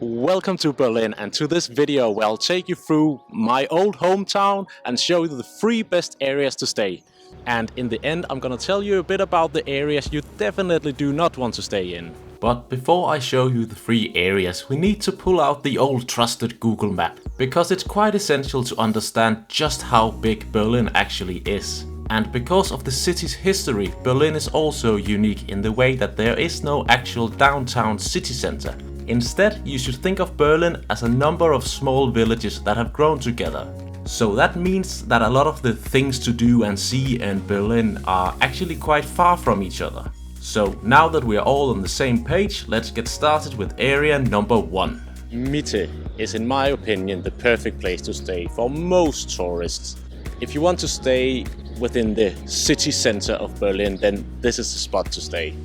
Welcome to Berlin, and to this video where I'll take you through my old hometown and show you the 3 best areas to stay. And in the end I'm gonna tell you a bit about the areas you definitely do not want to stay in. But before I show you the 3 areas, we need to pull out the old trusted Google map, because it's quite essential to understand just how big Berlin actually is. And because of the city's history, Berlin is also unique in the way that there is no actual downtown city center. Instead, you should think of Berlin as a number of small villages that have grown together. So that means that a lot of the things to do and see in Berlin are actually quite far from each other. So now that we are all on the same page, let's get started with area number 1. Mitte is, in my opinion, the perfect place to stay for most tourists. If you want to stay within the city center of Berlin, then this is the spot to stay.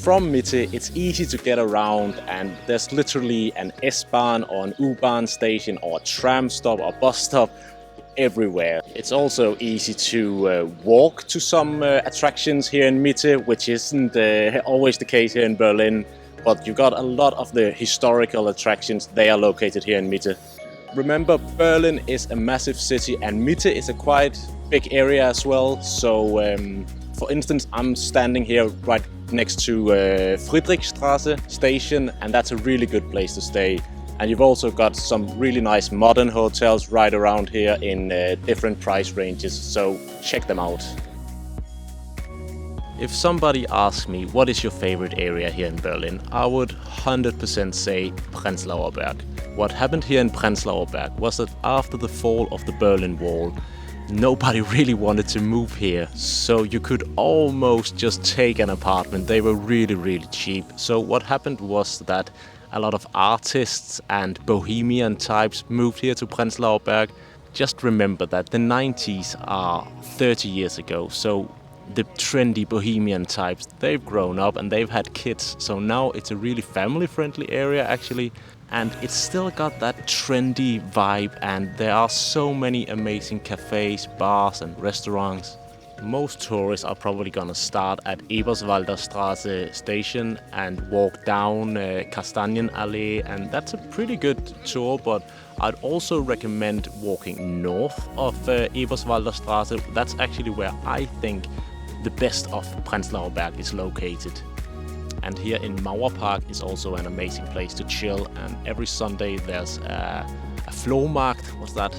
From Mitte, it's easy to get around, and there's literally an S-Bahn or an U-Bahn station or a tram stop or bus stop everywhere. It's also easy to walk to some attractions here in Mitte, which isn't always the case here in Berlin, but you got a lot of the historical attractions. They are located here in Mitte. Remember, Berlin is a massive city and Mitte is a quite big area as well. So for instance, I'm standing here right next to Friedrichshain station, and that's a really good place to stay. And you've also got some really nice modern hotels right around here in different price ranges, so check them out. If somebody asks me what is your favorite area here in Berlin, I would 100% say Prenzlauer Berg. What happened here in Prenzlauer Berg was that after the fall of the Berlin Wall, nobody really wanted to move here, so you could almost just take an apartment. They were really cheap. So what happened was that a lot of artists and bohemian types moved here to Prenzlauer Berg. Just remember that the 90s are 30 years ago, so the trendy bohemian types, they've grown up and they've had kids, so now it's a really family-friendly area actually. And it's still got that trendy vibe, and there are so many amazing cafes, bars and restaurants. Most tourists are probably gonna start at Eberswalder Straße station and walk down Kastanienallee, and that's a pretty good tour, but I'd also recommend walking north of Eberswalder Straße. That's actually where I think the best of Prenzlauer Berg is located. And here in Mauerpark is also an amazing place to chill, and every Sunday there's a Flohmarkt. What's that?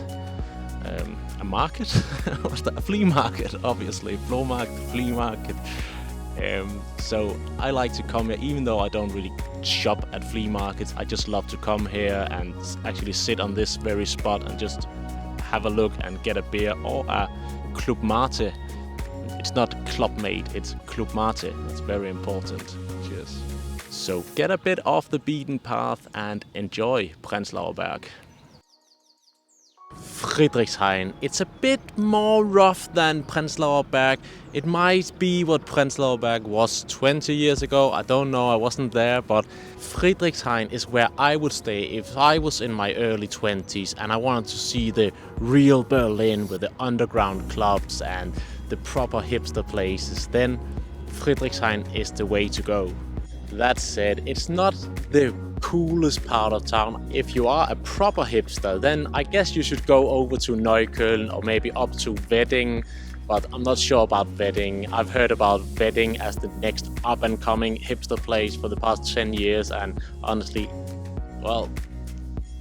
A market? What's that? A flea market, obviously. Flohmarkt, flea market. So I like to come here, even though I don't really shop at flea markets. I just love to come here and actually sit on this very spot and just have a look and get a beer or a Club Mate. It's not Club Mate, it's Club Mate. That's very important. Cheers. So get a bit off the beaten path and enjoy Prenzlauer Berg. Friedrichshain. It's a bit more rough than Prenzlauer Berg. It might be what Prenzlauer Berg was 20 years ago. I don't know, I wasn't there, but Friedrichshain is where I would stay if I was in my early 20s and I wanted to see the real Berlin with the underground clubs and the proper hipster places. Then Friedrichshain is the way to go. That said, it's not the coolest part of town. If you are a proper hipster, then I guess you should go over to Neukölln or maybe up to Wedding, but I'm not sure about Wedding. I've heard about Wedding as the next up-and-coming hipster place for the past 10 years, and honestly, well,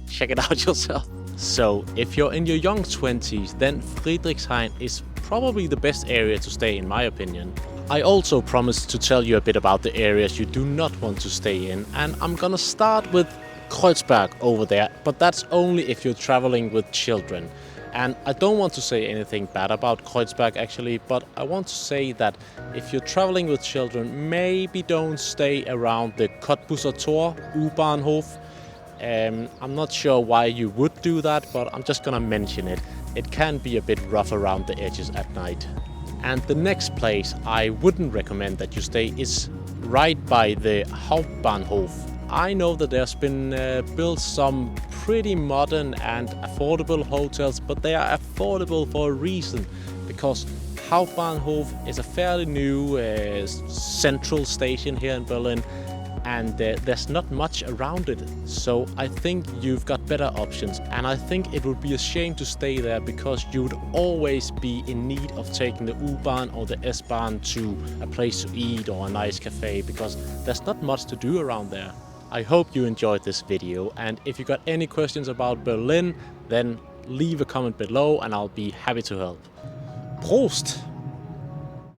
check it out yourself. So, if you're in your young 20s, then Friedrichshain is probably the best area to stay, in my opinion. I also promised to tell you a bit about the areas you do not want to stay in, and I'm gonna start with Kreuzberg over there, but that's only if you're traveling with children. And I don't want to say anything bad about Kreuzberg actually, but I want to say that if you're traveling with children, maybe don't stay around the Cottbuser Tor, U-Bahnhof. I'm not sure why you would do that, but I'm just gonna mention it. It can be a bit rough around the edges at night. And the next place I wouldn't recommend that you stay is right by the Hauptbahnhof. I know that there's been built some pretty modern and affordable hotels, but they are affordable for a reason, because Hauptbahnhof is a fairly new central station here in Berlin, and there's not much around it. So I think you've got better options, and I think it would be a shame to stay there because you'd always be in need of taking the U-Bahn or the S-Bahn to a place to eat or a nice cafe, because there's not much to do around there. I hope you enjoyed this video, and if you got any questions about Berlin, then leave a comment below and I'll be happy to help. Prost!